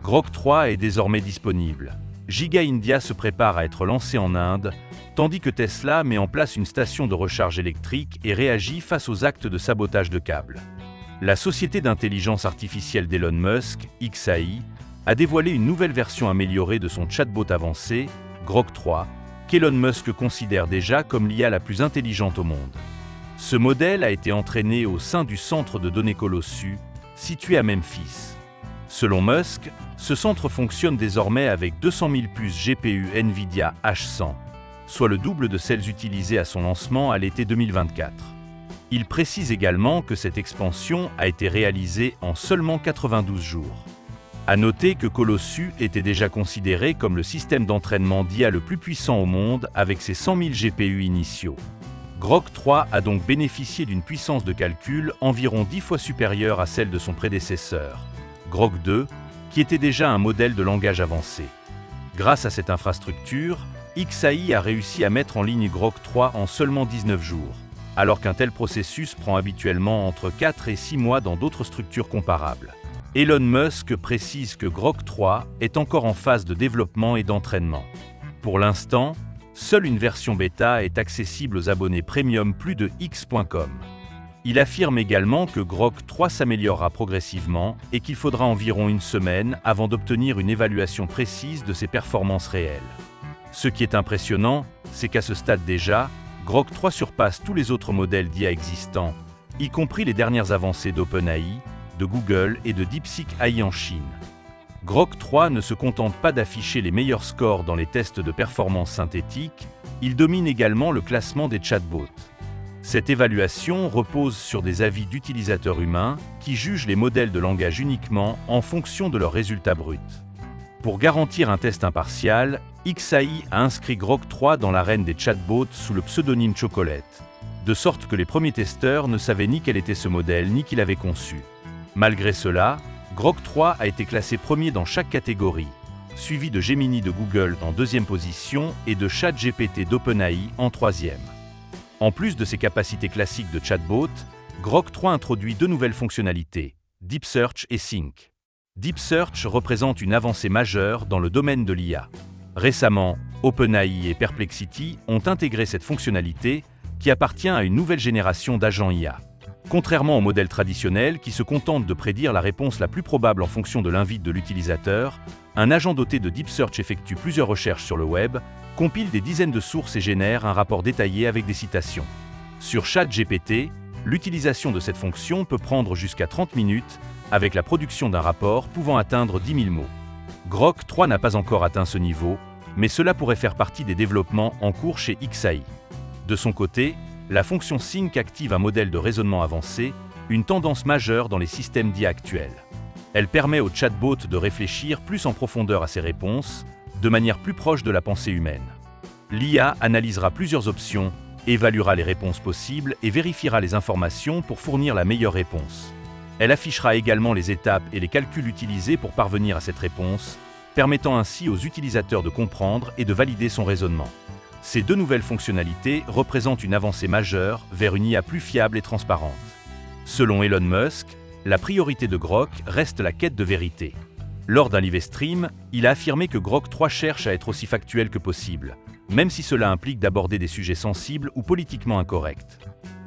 Grok 3 est désormais disponible. Giga India se prépare à être lancé en Inde, tandis que Tesla met en place une station de recharge électrique et réagit face aux actes de sabotage de câbles. La société d'intelligence artificielle d'Elon Musk, XAI, a dévoilé une nouvelle version améliorée de son chatbot avancé, Grok 3, qu'Elon Musk considère déjà comme l'IA la plus intelligente au monde. Ce modèle a été entraîné au sein du centre de données Colossus, situé à Memphis. Selon Musk, ce centre fonctionne désormais avec 200 000 puces GPU NVIDIA H100, soit le double de celles utilisées à son lancement à l'été 2024. Il précise également que cette expansion a été réalisée en seulement 92 jours. À noter que Colossus était déjà considéré comme le système d'entraînement d'IA le plus puissant au monde avec ses 100 000 GPU initiaux. Grok 3 a donc bénéficié d'une puissance de calcul environ 10 fois supérieure à celle de son prédécesseur, Grok 2, qui était déjà un modèle de langage avancé. Grâce à cette infrastructure, XAI a réussi à mettre en ligne Grok 3 en seulement 19 jours, alors qu'un tel processus prend habituellement entre 4 et 6 mois dans d'autres structures comparables. Elon Musk précise que Grok 3 est encore en phase de développement et d'entraînement. Pour l'instant, seule une version bêta est accessible aux abonnés premium plus de x.com. Il affirme également que Grok 3 s'améliorera progressivement et qu'il faudra environ une semaine avant d'obtenir une évaluation précise de ses performances réelles. Ce qui est impressionnant, c'est qu'à ce stade déjà, Grok 3 surpasse tous les autres modèles d'IA existants, y compris les dernières avancées d'OpenAI, de Google et de DeepSeek AI en Chine. Grok 3 ne se contente pas d'afficher les meilleurs scores dans les tests de performance synthétique, il domine également le classement des chatbots. Cette évaluation repose sur des avis d'utilisateurs humains qui jugent les modèles de langage uniquement en fonction de leurs résultats bruts. Pour garantir un test impartial, XAI a inscrit Grok 3 dans l'arène des chatbots sous le pseudonyme Chocolate, de sorte que les premiers testeurs ne savaient ni quel était ce modèle ni qui l'avait conçu. Malgré cela, Grok 3 a été classé premier dans chaque catégorie, suivi de Gemini de Google en deuxième position et de ChatGPT d'OpenAI en troisième. En plus de ses capacités classiques de chatbot, Grok 3 introduit deux nouvelles fonctionnalités, Deep Search et Sync. Deep Search représente une avancée majeure dans le domaine de l'IA. Récemment, OpenAI et Perplexity ont intégré cette fonctionnalité qui appartient à une nouvelle génération d'agents IA. Contrairement au modèle traditionnel qui se contente de prédire la réponse la plus probable en fonction de l'invite de l'utilisateur, un agent doté de Deep Search effectue plusieurs recherches sur le web, compile des dizaines de sources et génère un rapport détaillé avec des citations. Sur ChatGPT, l'utilisation de cette fonction peut prendre jusqu'à 30 minutes, avec la production d'un rapport pouvant atteindre 10 000 mots. Grok 3 n'a pas encore atteint ce niveau, mais cela pourrait faire partie des développements en cours chez XAI. De son côté, la fonction Sync active un modèle de raisonnement avancé, une tendance majeure dans les systèmes d'IA actuels. Elle permet au chatbot de réfléchir plus en profondeur à ses réponses, de manière plus proche de la pensée humaine. L'IA analysera plusieurs options, évaluera les réponses possibles et vérifiera les informations pour fournir la meilleure réponse. Elle affichera également les étapes et les calculs utilisés pour parvenir à cette réponse, permettant ainsi aux utilisateurs de comprendre et de valider son raisonnement. Ces deux nouvelles fonctionnalités représentent une avancée majeure vers une IA plus fiable et transparente. Selon Elon Musk, la priorité de Grok reste la quête de vérité. Lors d'un live stream, il a affirmé que Grok 3 cherche à être aussi factuel que possible, même si cela implique d'aborder des sujets sensibles ou politiquement incorrects.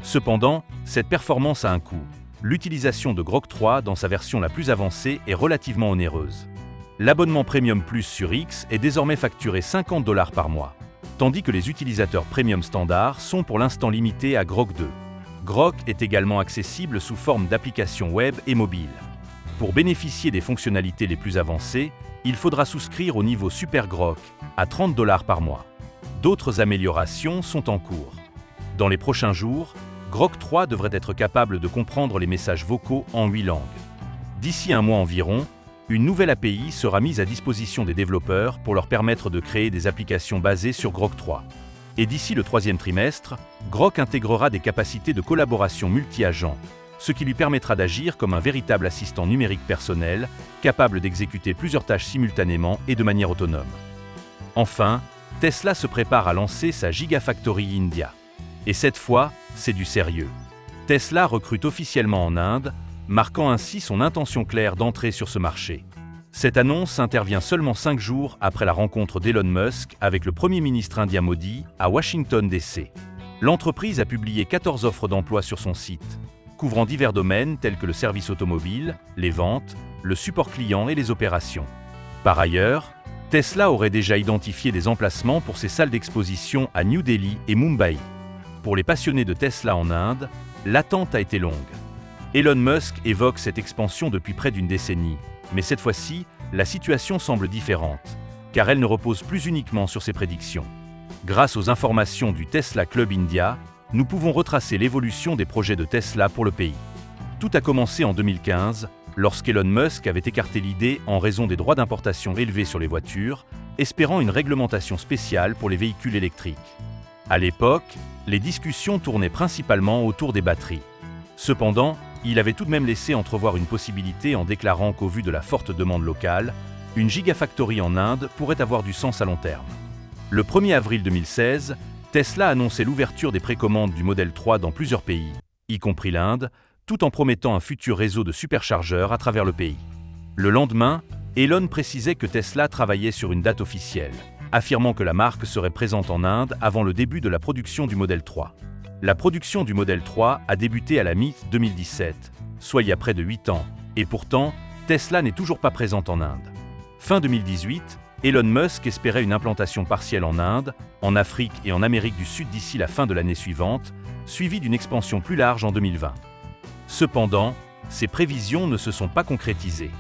Cependant, cette performance a un coût. L'utilisation de Grok 3 dans sa version la plus avancée est relativement onéreuse. L'abonnement Premium Plus sur X est désormais facturé $50 par mois, tandis que les utilisateurs Premium Standard sont pour l'instant limités à Grok 2. Grok est également accessible sous forme d'applications web et mobile. Pour bénéficier des fonctionnalités les plus avancées, il faudra souscrire au niveau Super Grok, à $30 par mois. D'autres améliorations sont en cours. Dans les prochains jours, Grok 3 devrait être capable de comprendre les messages vocaux en 8 langues. D'ici un mois environ, une nouvelle API sera mise à disposition des développeurs pour leur permettre de créer des applications basées sur Grok 3. Et d'ici le troisième trimestre, Grok intégrera des capacités de collaboration multi-agents, ce qui lui permettra d'agir comme un véritable assistant numérique personnel, capable d'exécuter plusieurs tâches simultanément et de manière autonome. Enfin, Tesla se prépare à lancer sa Gigafactory India. Et cette fois, c'est du sérieux. Tesla recrute officiellement en Inde, marquant ainsi son intention claire d'entrer sur ce marché. Cette annonce intervient seulement 5 jours après la rencontre d'Elon Musk avec le Premier ministre indien Modi à Washington DC. L'entreprise a publié 14 offres d'emploi sur son site, couvrant divers domaines tels que le service automobile, les ventes, le support client et les opérations. Par ailleurs, Tesla aurait déjà identifié des emplacements pour ses salles d'exposition à New Delhi et Mumbai. Pour les passionnés de Tesla en Inde, l'attente a été longue. Elon Musk évoque cette expansion depuis près d'une décennie, mais cette fois-ci, la situation semble différente, car elle ne repose plus uniquement sur ses prédictions. Grâce aux informations du Tesla Club India, nous pouvons retracer l'évolution des projets de Tesla pour le pays. Tout a commencé en 2015, lorsqu'Elon Musk avait écarté l'idée en raison des droits d'importation élevés sur les voitures, espérant une réglementation spéciale pour les véhicules électriques. À l'époque, les discussions tournaient principalement autour des batteries. Cependant, il avait tout de même laissé entrevoir une possibilité en déclarant qu'au vu de la forte demande locale, une gigafactory en Inde pourrait avoir du sens à long terme. Le 1er avril 2016, Tesla annonçait l'ouverture des précommandes du Model 3 dans plusieurs pays, y compris l'Inde, tout en promettant un futur réseau de superchargeurs à travers le pays. Le lendemain, Elon précisait que Tesla travaillait sur une date officielle, affirmant que la marque serait présente en Inde avant le début de la production du Model 3. La production du Model 3 a débuté à la mi-2017, soit il y a près de 8 ans, et pourtant, Tesla n'est toujours pas présente en Inde. Fin 2018, Elon Musk espérait une implantation partielle en Inde, en Afrique et en Amérique du Sud d'ici la fin de l'année suivante, suivie d'une expansion plus large en 2020. Cependant, ces prévisions ne se sont pas concrétisées.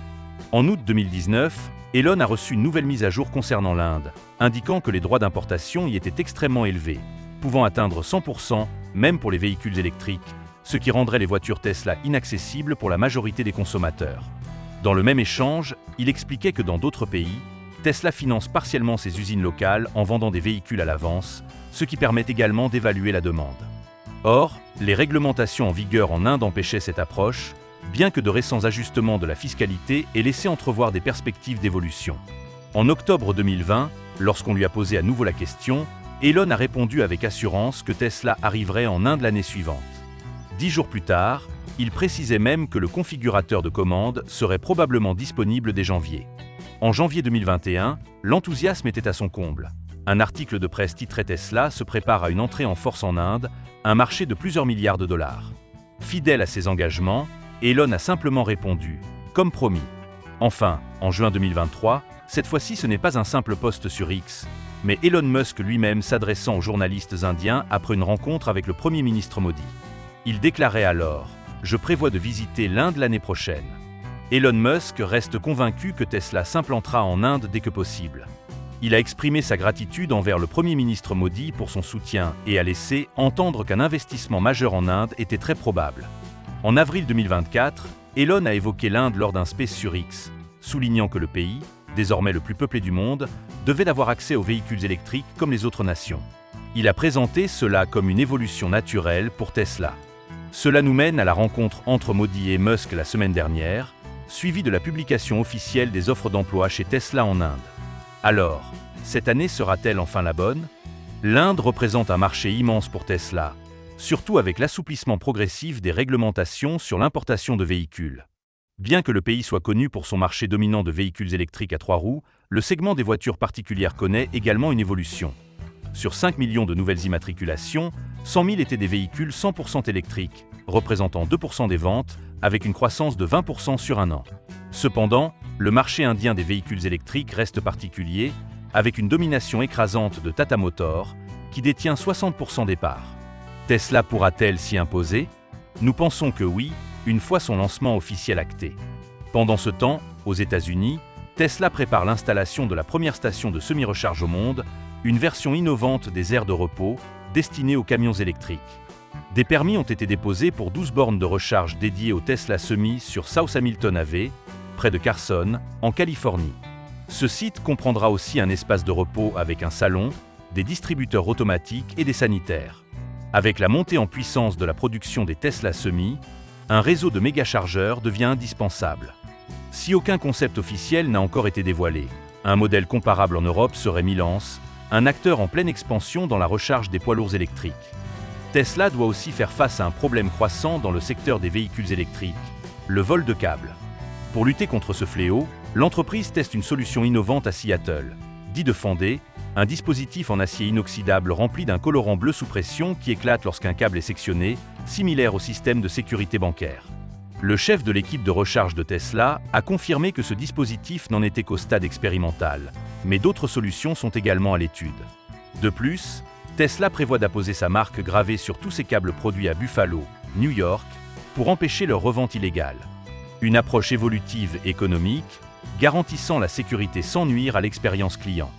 En août 2019, Elon a reçu une nouvelle mise à jour concernant l'Inde, indiquant que les droits d'importation y étaient extrêmement élevés, pouvant atteindre 100% même pour les véhicules électriques, ce qui rendrait les voitures Tesla inaccessibles pour la majorité des consommateurs. Dans le même échange, il expliquait que dans d'autres pays, Tesla finance partiellement ses usines locales en vendant des véhicules à l'avance, ce qui permet également d'évaluer la demande. Or, les réglementations en vigueur en Inde empêchaient cette approche, bien que de récents ajustements de la fiscalité aient laissé entrevoir des perspectives d'évolution. En octobre 2020, lorsqu'on lui a posé à nouveau la question, Elon a répondu avec assurance que Tesla arriverait en Inde l'année suivante. 10 jours plus tard, il précisait même que le configurateur de commande serait probablement disponible dès janvier. En janvier 2021, l'enthousiasme était à son comble. Un article de presse titrait Tesla se prépare à une entrée en force en Inde, un marché de plusieurs milliards de dollars. Fidèle à ses engagements, Elon a simplement répondu, comme promis. Enfin, en juin 2023, cette fois-ci ce n'est pas un simple post sur X, mais Elon Musk lui-même s'adressant aux journalistes indiens après une rencontre avec le Premier ministre Modi. Il déclarait alors « Je prévois de visiter l'Inde l'année prochaine ». Elon Musk reste convaincu que Tesla s'implantera en Inde dès que possible. Il a exprimé sa gratitude envers le Premier ministre Modi pour son soutien et a laissé entendre qu'un investissement majeur en Inde était très probable. En avril 2024, Elon a évoqué l'Inde lors d'un space sur X, soulignant que le pays, désormais le plus peuplé du monde, devait avoir accès aux véhicules électriques comme les autres nations. Il a présenté cela comme une évolution naturelle pour Tesla. Cela nous mène à la rencontre entre Modi et Musk la semaine dernière, suivie de la publication officielle des offres d'emploi chez Tesla en Inde. Alors, cette année sera-t-elle enfin la bonne? L'Inde représente un marché immense pour Tesla, surtout avec l'assouplissement progressif des réglementations sur l'importation de véhicules. Bien que le pays soit connu pour son marché dominant de véhicules électriques à 3 roues, le segment des voitures particulières connaît également une évolution. Sur 5 millions de nouvelles immatriculations, 100 000 étaient des véhicules 100% électriques, représentant 2% des ventes, avec une croissance de 20% sur un an. Cependant, le marché indien des véhicules électriques reste particulier, avec une domination écrasante de Tata Motors, qui détient 60% des parts. Tesla pourra-t-elle s'y imposer? Nous pensons que oui, une fois son lancement officiel acté. Pendant ce temps, aux États-Unis, Tesla prépare l'installation de la première station de semi-recharge au monde, une version innovante des aires de repos, destinée aux camions électriques. Des permis ont été déposés pour 12 bornes de recharge dédiées au Tesla Semi sur South Hamilton Ave, près de Carson, en Californie. Ce site comprendra aussi un espace de repos avec un salon, des distributeurs automatiques et des sanitaires. Avec la montée en puissance de la production des Tesla Semi, un réseau de méga-chargeurs devient indispensable. Si aucun concept officiel n'a encore été dévoilé, un modèle comparable en Europe serait Milance, un acteur en pleine expansion dans la recharge des poids lourds électriques. Tesla doit aussi faire face à un problème croissant dans le secteur des véhicules électriques, le vol de câbles. Pour lutter contre ce fléau, L'entreprise teste une solution innovante à Seattle, dit de fonder, un dispositif en acier inoxydable rempli d'un colorant bleu sous pression qui éclate lorsqu'un câble est sectionné, similaire au système de sécurité bancaire. Le chef de l'équipe de recharge de Tesla a confirmé que ce dispositif n'en était qu'au stade expérimental, mais d'autres solutions sont également à l'étude. De plus, Tesla prévoit d'apposer sa marque gravée sur tous ses câbles produits à Buffalo, New York, pour empêcher leur revente illégale. Une approche évolutive et économique, garantissant la sécurité sans nuire à l'expérience client.